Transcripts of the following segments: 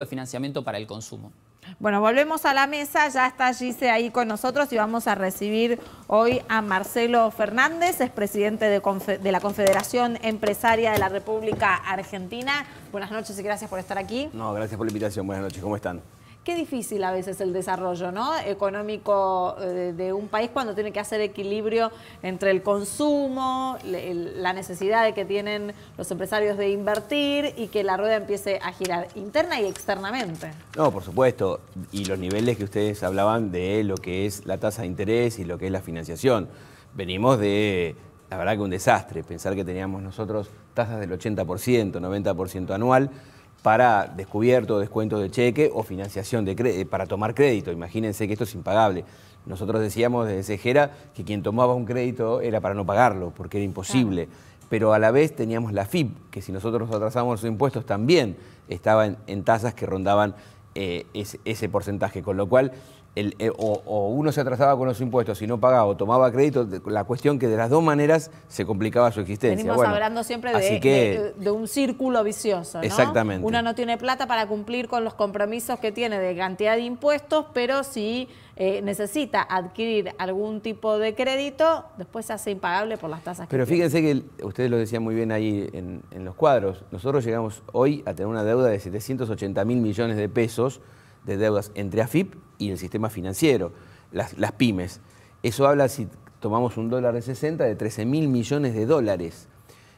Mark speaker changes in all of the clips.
Speaker 1: de financiamiento para el consumo.
Speaker 2: Bueno, volvemos a la mesa, ya está Gise ahí con nosotros y vamos a recibir hoy a Marcelo Fernández, es presidente de la Confederación Empresaria de la República Argentina. Buenas noches y gracias por estar aquí.
Speaker 3: No, gracias por la invitación, buenas noches, ¿cómo están?
Speaker 2: Qué difícil a veces el desarrollo, ¿no?, económico de un país cuando tiene que hacer equilibrio entre el consumo, la necesidad de que tienen los empresarios de invertir y que la rueda empiece a girar interna y externamente.
Speaker 3: No, por supuesto, y los niveles que ustedes hablaban de lo que es la tasa de interés y lo que es la financiación. Venimos de, la verdad que un desastre, pensar que teníamos nosotros tasas del 80%, 90% anual, para descubierto, descuento de cheque o financiación para tomar crédito. Imagínense que esto es impagable. Nosotros decíamos desde Cejera que quien tomaba un crédito era para no pagarlo, porque era imposible. Claro. Pero a la vez teníamos la FIP, que si nosotros atrasábamos los impuestos también estaba en tasas que rondaban ese porcentaje, con lo cual o uno se atrasaba con los impuestos y no pagaba o tomaba crédito, la cuestión que de las dos maneras se complicaba su existencia.
Speaker 2: Venimos hablando siempre de un círculo vicioso, ¿no?
Speaker 3: Exactamente.
Speaker 2: Uno no tiene plata para cumplir con los compromisos que tiene de cantidad de impuestos, pero si necesita adquirir algún tipo de crédito, después se hace impagable por las tasas que
Speaker 3: Pero fíjense que ustedes lo decían muy bien ahí en los cuadros. Nosotros llegamos hoy a tener una deuda de 780.000 millones de pesos de deudas entre AFIP y el sistema financiero, las pymes. Eso habla, si tomamos un dólar de 60, de 13.000 millones de dólares.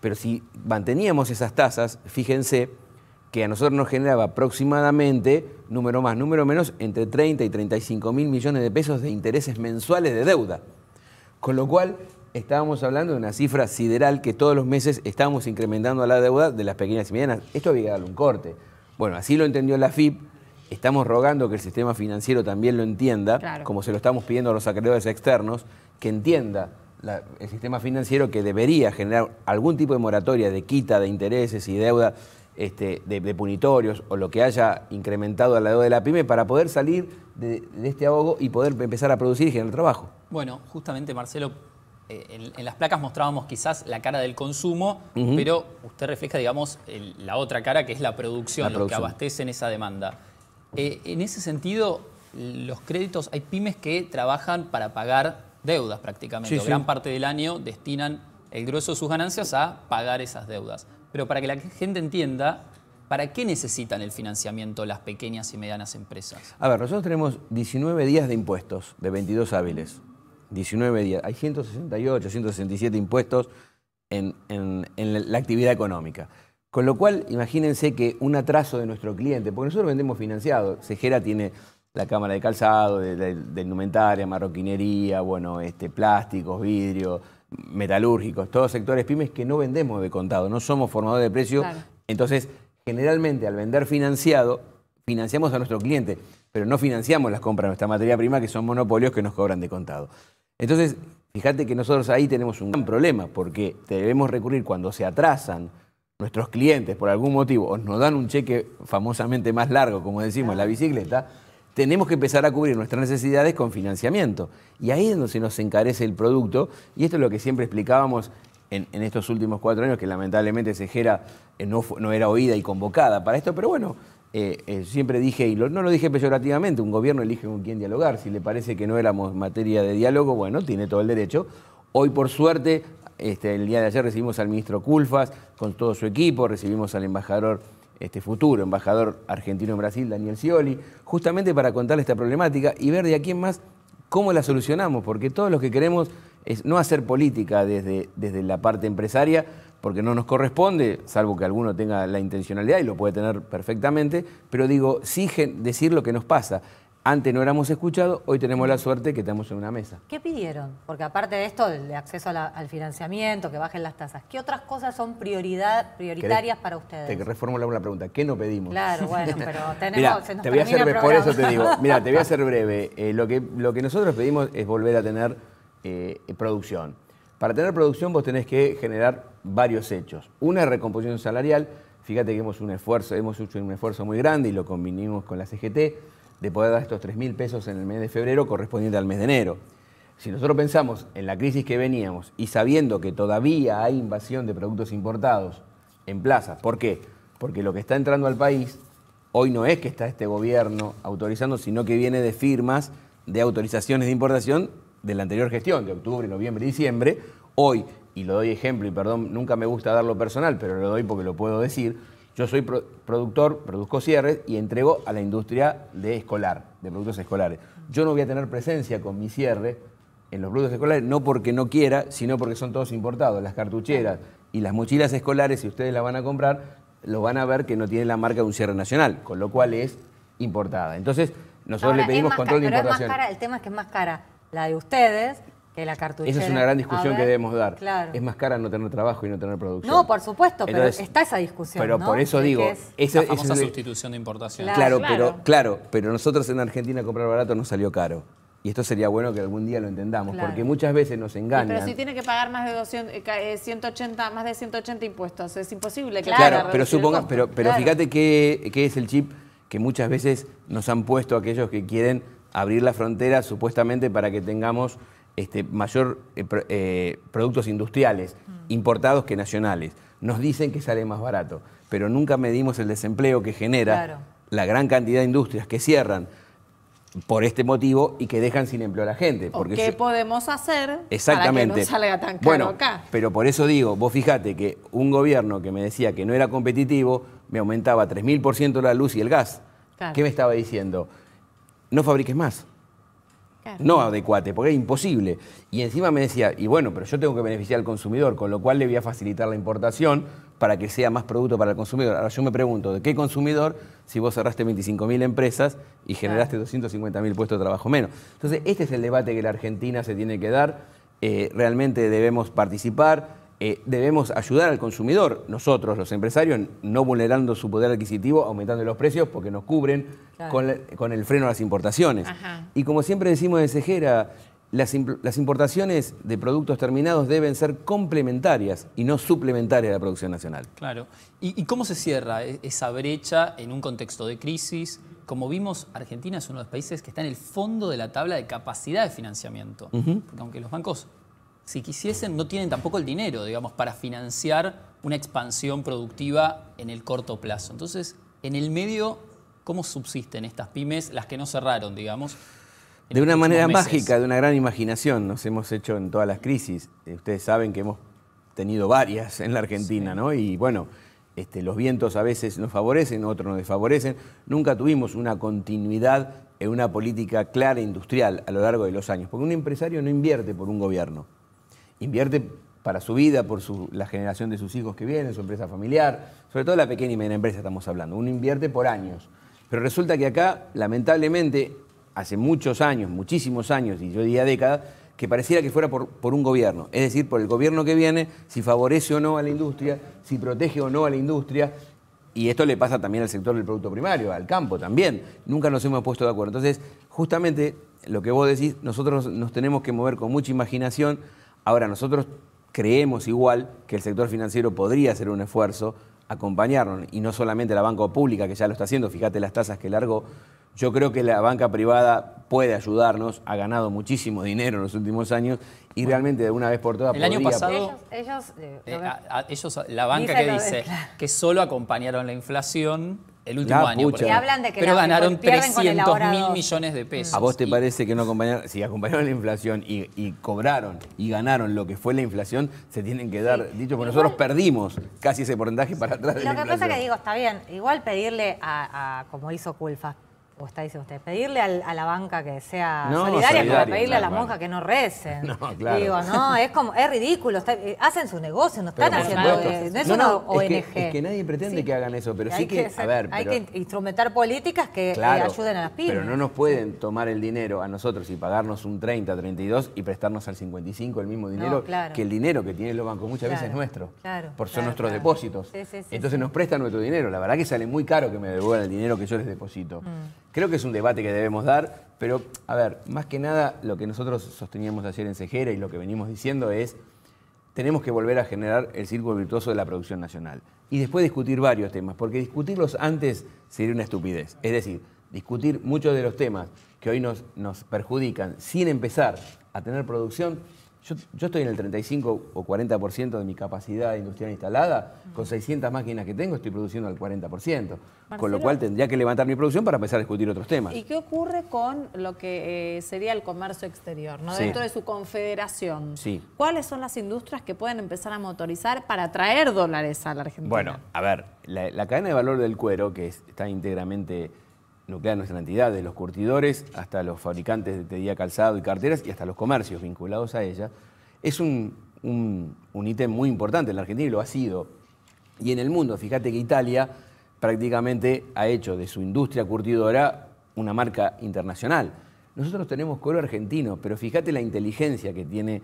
Speaker 3: Pero si manteníamos esas tasas, fíjense que a nosotros nos generaba aproximadamente, número más, número menos, entre 30 y 35.000 millones de pesos de intereses mensuales de deuda. Con lo cual, estábamos hablando de una cifra sideral que todos los meses estábamos incrementando la deuda de las pequeñas y medianas. Esto había que darle un corte. Bueno, así lo entendió la AFIP. Estamos rogando que el sistema financiero también lo entienda, claro, como se lo estamos pidiendo a los acreedores externos, que entienda el sistema financiero que debería generar algún tipo de moratoria de quita de intereses y deuda de punitorios o lo que haya incrementado la deuda de la pyme para poder salir de este ahogo y poder empezar a producir y generar trabajo.
Speaker 1: Bueno, justamente, Marcelo, en las placas mostrábamos quizás la cara del consumo, pero usted refleja, digamos, la otra cara, que es la producción, lo que abastecen esa demanda. En ese sentido, los créditos, hay pymes que trabajan para pagar deudas prácticamente. Sí. Gran parte del año destinan el grueso de sus ganancias a pagar esas deudas. Pero para que la gente entienda, ¿para qué necesitan el financiamiento las pequeñas y medianas empresas?
Speaker 3: A ver, nosotros tenemos 19 días de impuestos, de 22 hábiles. 19 días. Hay 168, 167 impuestos en la actividad económica. Con lo cual, imagínense que un atraso de nuestro cliente, porque nosotros vendemos financiado, Cejera tiene la cámara de calzado, de indumentaria, marroquinería, bueno, plásticos, vidrio, metalúrgicos, todos sectores pymes que no vendemos de contado, no somos formadores de precios. Claro. Entonces, generalmente al vender financiado, financiamos a nuestro cliente, pero no financiamos las compras de nuestra materia prima, que son monopolios que nos cobran de contado. Entonces, fíjate que nosotros ahí tenemos un gran problema, porque debemos recurrir cuando se atrasan nuestros clientes por algún motivo o nos dan un cheque famosamente más largo, como decimos, la bicicleta, tenemos que empezar a cubrir nuestras necesidades con financiamiento. Y ahí es donde se nos encarece el producto, y esto es lo que siempre explicábamos en estos últimos 4 años, que lamentablemente Cejera no era oída y convocada para esto, pero bueno, siempre dije, y no lo dije peyorativamente, un gobierno elige con quién dialogar. Si le parece que no éramos materia de diálogo, bueno, tiene todo el derecho. Hoy, por suerte, el día de ayer recibimos al ministro Culfas con todo su equipo, recibimos al embajador, futuro embajador argentino en Brasil, Daniel Scioli, justamente para contarle esta problemática y ver de aquí en más cómo la solucionamos, porque todos lo que queremos es no hacer política desde la parte empresaria, porque no nos corresponde, salvo que alguno tenga la intencionalidad y lo puede tener perfectamente, pero digo, sí decir lo que nos pasa. Antes no éramos escuchados, hoy tenemos la suerte que estamos en una mesa.
Speaker 4: ¿Qué pidieron? Porque aparte de esto, de acceso al financiamiento, que bajen las tasas, ¿qué otras cosas son prioritarias para ustedes?
Speaker 3: Te reformulo una pregunta. ¿Qué no pedimos?
Speaker 4: Claro, bueno, pero tenemos...
Speaker 3: Mirá, te voy a hacer breve, por eso te digo. Mira, te voy a hacer breve. Lo que nosotros pedimos es volver a tener producción. Para tener producción vos tenés que generar varios hechos. Una recomposición salarial. Fíjate que hemos hecho un esfuerzo muy grande y lo combinamos con la CGT, de poder dar estos 3.000 pesos en el mes de febrero correspondiente al mes de enero. Si nosotros pensamos en la crisis que veníamos y sabiendo que todavía hay invasión de productos importados en plazas, ¿por qué? Porque lo que está entrando al país hoy no es que está este gobierno autorizando, sino que viene de firmas de autorizaciones de importación de la anterior gestión, de octubre, noviembre y diciembre. Hoy, y lo doy ejemplo, y perdón, nunca me gusta darlo personal, pero lo doy porque lo puedo decir, yo soy productor, produzco cierres y entrego a la industria de productos escolares. Yo no voy a tener presencia con mi cierre en los productos escolares, no porque no quiera, sino porque son todos importados. Las cartucheras y las mochilas escolares, si ustedes las van a comprar, lo van a ver que no tiene la marca de un cierre nacional, con lo cual es importada. Entonces, nosotros le pedimos control de importación.
Speaker 4: El tema es que es más cara la de ustedes que la cartuchera.
Speaker 3: Esa es una gran discusión que debemos dar.
Speaker 4: Claro.
Speaker 3: Es más cara no tener trabajo y no tener producción.
Speaker 4: No, por supuesto,
Speaker 3: entonces,
Speaker 4: pero está esa discusión,
Speaker 3: pero
Speaker 4: ¿no?
Speaker 3: por eso digo,
Speaker 1: esa famosa sustitución de importación.
Speaker 3: Claro, pero nosotros en Argentina comprar barato nos salió caro. Y esto sería bueno que algún día lo entendamos, porque muchas veces nos engañan.
Speaker 2: Pero si tiene que pagar más de 180 impuestos, es imposible.
Speaker 3: Claro, pero fíjate que es el chip que muchas veces nos han puesto aquellos que quieren abrir la frontera supuestamente para que tengamos mayor productos industriales importados que nacionales. Nos dicen que sale más barato, pero nunca medimos el desempleo que genera la gran cantidad de industrias que cierran por este motivo y que dejan sin empleo a la gente. Porque
Speaker 2: ¿Qué podemos hacer
Speaker 3: para
Speaker 2: que no salga tan caro acá?
Speaker 3: Pero por eso digo, vos fijate que un gobierno que me decía que no era competitivo me aumentaba 3000% la luz y el gas. Claro. ¿Qué me estaba diciendo? No fabriques más. Claro. No adecuate, porque es imposible. Y encima me decía, y bueno, pero yo tengo que beneficiar al consumidor, con lo cual le voy a facilitar la importación para que sea más producto para el consumidor. Ahora yo me pregunto, ¿de qué consumidor si vos cerraste 25.000 empresas y generaste 250.000 puestos de trabajo menos? Entonces, este es el debate que la Argentina se tiene que dar. Realmente debemos participar, debemos ayudar al consumidor, nosotros, los empresarios, no vulnerando su poder adquisitivo, aumentando los precios porque nos cubren con el freno a las importaciones. Ajá. Y como siempre decimos en Cejera, las importaciones de productos terminados deben ser complementarias y no suplementarias a la producción nacional.
Speaker 1: Claro. ¿Y cómo se cierra esa brecha en un contexto de crisis? Como vimos, Argentina es uno de los países que está en el fondo de la tabla de capacidad de financiamiento. Porque aunque los bancos, si quisiesen, no tienen tampoco el dinero, digamos, para financiar una expansión productiva en el corto plazo. Entonces, en el medio, ¿cómo subsisten estas pymes, las que no cerraron, digamos?
Speaker 3: De una manera mágica, de una gran imaginación, nos hemos hecho en todas las crisis. Ustedes saben que hemos tenido varias en la Argentina, ¿no? Y bueno, los vientos a veces nos favorecen, otros nos desfavorecen. Nunca tuvimos una continuidad en una política clara industrial a lo largo de los años, porque un empresario no invierte por un gobierno, invierte para su vida, por la generación de sus hijos que vienen, su empresa familiar, sobre todo la pequeña y mediana empresa estamos hablando. Uno invierte por años, pero resulta que acá, lamentablemente, hace muchos años, muchísimos años, y yo diría décadas, que pareciera que fuera por un gobierno. Es decir, por el gobierno que viene, si favorece o no a la industria, si protege o no a la industria. Y esto le pasa también al sector del producto primario, al campo también. Nunca nos hemos puesto de acuerdo. Entonces, justamente lo que vos decís, nosotros nos tenemos que mover con mucha imaginación. Ahora, nosotros creemos igual que el sector financiero podría hacer un esfuerzo, acompañarnos, y no solamente la banca pública, que ya lo está haciendo, fíjate las tasas que largó. Yo creo que la banca privada puede ayudarnos, ha ganado muchísimo dinero en los últimos años y realmente de una vez por todas
Speaker 1: el año pasado, ellos la banca que dice que solo acompañaron la inflación el último año,
Speaker 4: y hablan de que
Speaker 1: pero ganaron 300.000 millones de pesos.
Speaker 3: ¿A vos te parece que no acompañaron? Si acompañaron la inflación y cobraron y ganaron lo que fue la inflación, se tienen que dar, dicho, porque nosotros perdimos casi ese porcentaje para atrás de la inflación.
Speaker 4: Lo que pasa es que digo, está bien, igual pedirle como hizo Culfas, o está diciendo usted, pedirle a la banca que sea solidaria, como pedirle a la monja que no recen. No, claro. Digo, no, es ridículo. Hacen su negocio, no están haciendo. No es una ONG.
Speaker 3: Es que nadie pretende que hagan eso, pero sí que,
Speaker 4: hay que instrumentar políticas que ayuden a las pymes.
Speaker 3: Pero no nos pueden tomar el dinero a nosotros y pagarnos un 30, 32 y prestarnos al 55 el mismo dinero que el dinero que tienen los bancos muchas veces es nuestro. Son nuestros depósitos. Entonces nos prestan nuestro dinero. La verdad que sale muy caro que me devuelvan el dinero que yo les deposito. Creo que es un debate que debemos dar, pero, a ver, más que nada lo que nosotros sosteníamos ayer en Cejera y lo que venimos diciendo es, tenemos que volver a generar el círculo virtuoso de la producción nacional. Y después discutir varios temas, porque discutirlos antes sería una estupidez. Es decir, discutir muchos de los temas que hoy nos perjudican sin empezar a tener producción Yo estoy en el 35 o 40% de mi capacidad industrial instalada. Con 600 máquinas que tengo estoy produciendo al 40%. Marcelo, con lo cual tendría que levantar mi producción para empezar a discutir otros temas.
Speaker 2: ¿Y qué ocurre con lo que sería el comercio exterior, ¿no?
Speaker 3: Sí.
Speaker 2: Dentro de su confederación?
Speaker 3: Sí.
Speaker 2: ¿Cuáles son las industrias que pueden empezar a motorizar para traer dólares a la Argentina?
Speaker 3: Bueno, a ver, la cadena de valor del cuero, que está íntegramente nucleada en nuestra entidad, de los curtidores hasta los fabricantes de tejido, calzado y carteras y hasta los comercios vinculados a ella, es un ítem muy importante en la Argentina y lo ha sido. Y en el mundo, fíjate que Italia prácticamente ha hecho de su industria curtidora una marca internacional. Nosotros tenemos cuero argentino, pero fíjate la inteligencia que tiene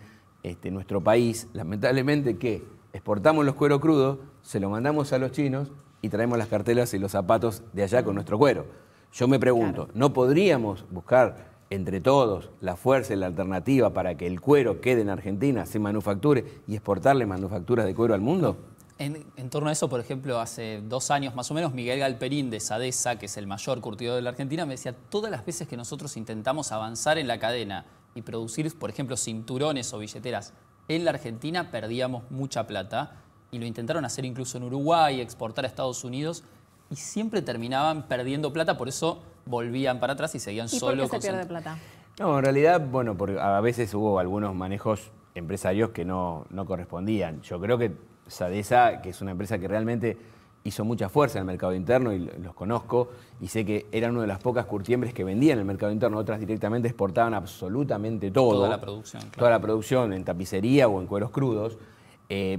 Speaker 3: nuestro país, lamentablemente, que exportamos los cueros crudos, se los mandamos a los chinos y traemos las cartelas y los zapatos de allá con nuestro cuero. Yo me pregunto, claro, ¿no podríamos buscar entre todos la fuerza y la alternativa para que el cuero quede en Argentina, se manufacture y exportarle manufacturas de cuero al mundo?
Speaker 1: En torno a eso, por ejemplo, hace 2 años más o menos, Miguel Galperín de Sadesa, que es el mayor curtidor de la Argentina, me decía, todas las veces que nosotros intentamos avanzar en la cadena y producir, por ejemplo, cinturones o billeteras en la Argentina, perdíamos mucha plata. Y lo intentaron hacer incluso en Uruguay, exportar a Estados Unidos, y siempre terminaban perdiendo plata, por eso volvían para atrás y seguían solo.
Speaker 2: ¿Y por qué se pierde plata?
Speaker 3: No, en realidad, bueno, porque a veces hubo algunos manejos empresarios que no correspondían. Yo creo que Sadesa, que es una empresa que realmente hizo mucha fuerza en el mercado interno, y los conozco, y sé que eran una de las pocas curtiembres que vendían en el mercado interno, otras directamente exportaban absolutamente todo.
Speaker 1: Toda la producción. Claro.
Speaker 3: Toda la producción en tapicería o en cueros crudos.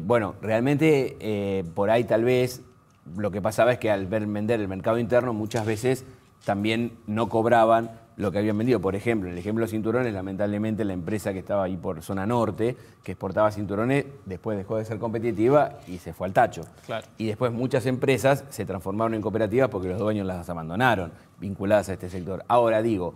Speaker 3: Bueno, realmente por ahí tal vez lo que pasaba es que al vender el mercado interno muchas veces también no cobraban lo que habían vendido. Por ejemplo, en el ejemplo de los cinturones, lamentablemente la empresa que estaba ahí por zona norte, que exportaba cinturones, después dejó de ser competitiva y se fue al tacho.
Speaker 1: Claro.
Speaker 3: Y después muchas empresas se transformaron en cooperativas porque los dueños las abandonaron, vinculadas a este sector. Ahora digo,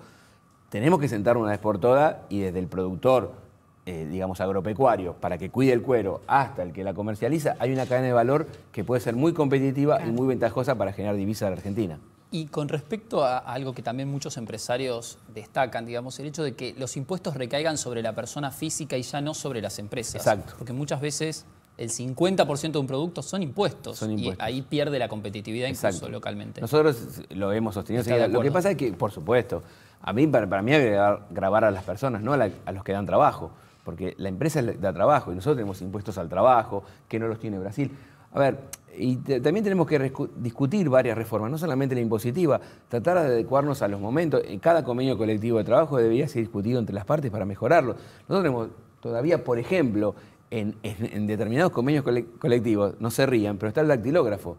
Speaker 3: tenemos que sentarnos una vez por todas y desde el productor, digamos, agropecuario, para que cuide el cuero, hasta el que la comercializa, hay una cadena de valor que puede ser muy competitiva, claro, y muy ventajosa para generar divisas a la Argentina.
Speaker 1: Y con respecto a algo que también muchos empresarios destacan, digamos, el hecho de que los impuestos recaigan sobre la persona física y ya no sobre las empresas.
Speaker 3: Exacto.
Speaker 1: Porque muchas veces el 50% de un producto son impuestos. Y ahí pierde la competitividad incluso. Exacto. Localmente.
Speaker 3: Nosotros lo hemos sostenido. Lo que pasa es que, por supuesto, para mí hay que grabar a las personas, no a los que dan trabajo. Porque la empresa da trabajo y nosotros tenemos impuestos al trabajo, que no los tiene Brasil. A ver, y también tenemos que discutir varias reformas, no solamente la impositiva, tratar de adecuarnos a los momentos. Cada convenio colectivo de trabajo debería ser discutido entre las partes para mejorarlo. Nosotros tenemos todavía, por ejemplo, en determinados convenios colectivos, no se rían, pero está el dactilógrafo.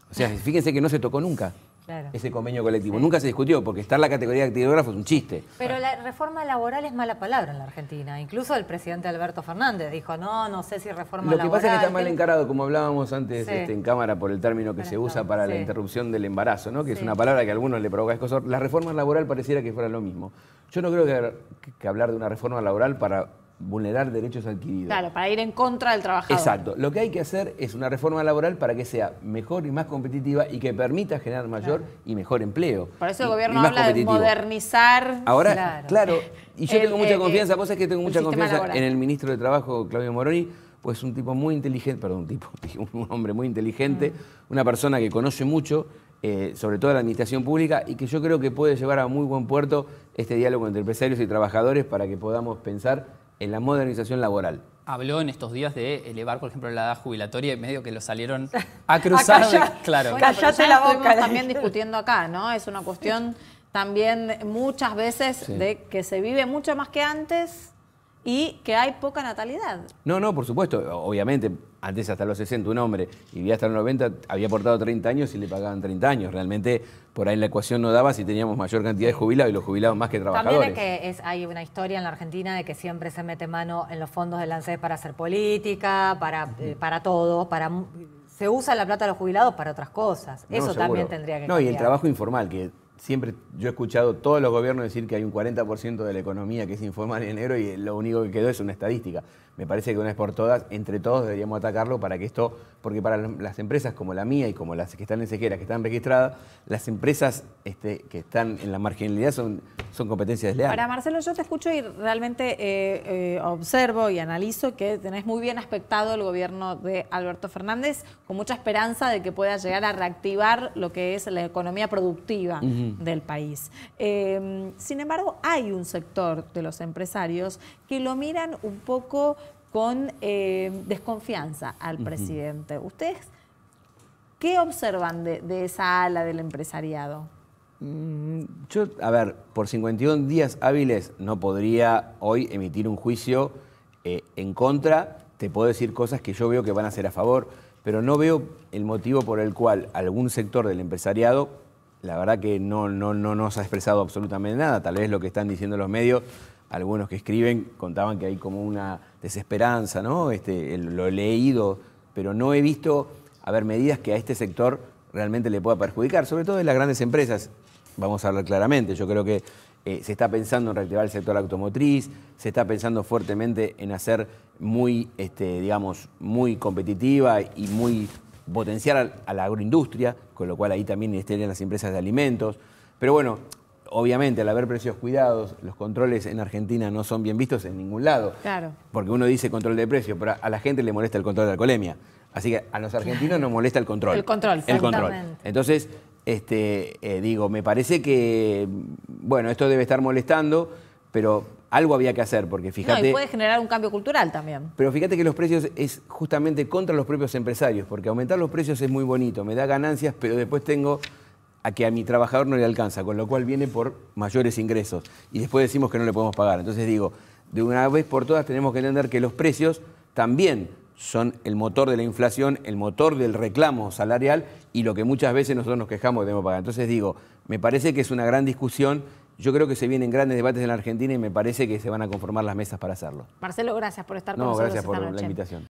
Speaker 3: O sea, fíjense que no se tocó nunca. Claro. Ese convenio colectivo. Sí. Nunca se discutió, porque estar la categoría de dactilógrafo es un chiste.
Speaker 4: Pero la reforma laboral es mala palabra en la Argentina. Incluso el presidente Alberto Fernández dijo, no sé si reforma laboral.
Speaker 3: Lo que pasa es que está mal encarado, como hablábamos antes, sí, en cámara, por el término que se usa para, sí, la interrupción del embarazo, ¿no? Que, sí, es una palabra que a algunos le provoca escosor. La reforma laboral pareciera que fuera lo mismo. Yo no creo que hablar de una reforma laboral para vulnerar derechos adquiridos.
Speaker 2: Claro, para ir en contra del trabajador.
Speaker 3: Exacto. Lo que hay que hacer es una reforma laboral para que sea mejor y más competitiva y que permita generar mayor, claro, y mejor empleo.
Speaker 2: Por eso el gobierno habla de modernizar.
Speaker 3: Ahora, claro, y yo tengo mucha confianza, vos sabés que tengo mucha confianza laboral en el ministro de Trabajo, Claudio Moroni, pues un tipo muy inteligente, un hombre muy inteligente, una persona que conoce mucho, sobre todo la administración pública, y que yo creo que puede llevar a muy buen puerto este diálogo entre empresarios y trabajadores para que podamos pensar en la modernización laboral.
Speaker 1: Habló en estos días de elevar, por ejemplo, la edad jubilatoria y medio que lo salieron a cruzar. Claro.
Speaker 2: Bueno, callate la boca. También discutiendo acá, ¿no? Es una cuestión también muchas veces, sí, de que se vive mucho más que antes y que hay poca natalidad.
Speaker 3: No, por supuesto. Obviamente, antes hasta los 60 un hombre y vivía hasta los 90, había aportado 30 años y le pagaban 30 años. Realmente por ahí la ecuación no daba si teníamos mayor cantidad de jubilados y los jubilados más que trabajadores.
Speaker 4: También es que hay una historia en la Argentina de que siempre se mete mano en los fondos del ANSES para hacer política, para todo, se usa la plata de los jubilados para otras cosas. Eso también tendría que cambiar.
Speaker 3: No, y el trabajo informal, que siempre yo he escuchado todos los gobiernos decir que hay un 40% de la economía que es informal y en negro y lo único que quedó es una estadística. Me parece que una vez por todas, entre todos deberíamos atacarlo para que esto, porque para las empresas como la mía y como las que están en Sequera, que están registradas, las empresas que están en la marginalidad son competencias desleales.
Speaker 2: Para Marcelo, yo te escucho y realmente observo y analizo que tenés muy bien aspectado el gobierno de Alberto Fernández, con mucha esperanza de que pueda llegar a reactivar lo que es la economía productiva del país. Sin embargo, hay un sector de los empresarios que lo miran un poco con desconfianza al presidente. ¿Ustedes qué observan de esa ala del empresariado?
Speaker 3: Yo, a ver, por 51 días hábiles no podría hoy emitir un juicio en contra. Te puedo decir cosas que yo veo que van a ser a favor, pero no veo el motivo por el cual algún sector del empresariado, la verdad que no nos ha expresado absolutamente nada. Tal vez lo que están diciendo los medios, algunos que escriben contaban que hay como una desesperanza, ¿no? Lo he leído, pero no he visto, medidas que a este sector realmente le pueda perjudicar, sobre todo en las grandes empresas. Vamos a hablar claramente, yo creo que se está pensando en reactivar el sector automotriz, se está pensando fuertemente en hacer muy competitiva y muy potenciar a la agroindustria, con lo cual ahí también estarían las empresas de alimentos. Pero bueno, obviamente al haber precios cuidados, los controles en Argentina no son bien vistos en ningún lado.
Speaker 2: Claro.
Speaker 3: Porque uno dice control de precios, pero a la gente le molesta el control de alcoholemia. Así que a los argentinos nos molesta el control.
Speaker 2: El control,
Speaker 3: exactamente. Entonces, me parece que, bueno, esto debe estar molestando, pero algo había que hacer, porque fíjate...
Speaker 2: No, y puede generar un cambio cultural también.
Speaker 3: Pero fíjate que los precios es justamente contra los propios empresarios, porque aumentar los precios es muy bonito, me da ganancias, pero después tengo a que a mi trabajador no le alcanza, con lo cual viene por mayores ingresos. Y después decimos que no le podemos pagar. Entonces digo, de una vez por todas tenemos que entender que los precios también son el motor de la inflación, el motor del reclamo salarial y lo que muchas veces nosotros nos quejamos que tenemos que pagar. Entonces digo, me parece que es una gran discusión. Yo creo que se vienen grandes debates en la Argentina y me parece que se van a conformar las mesas para hacerlo.
Speaker 2: Marcelo, gracias por estar con nosotros
Speaker 3: esta noche. Gracias por la invitación.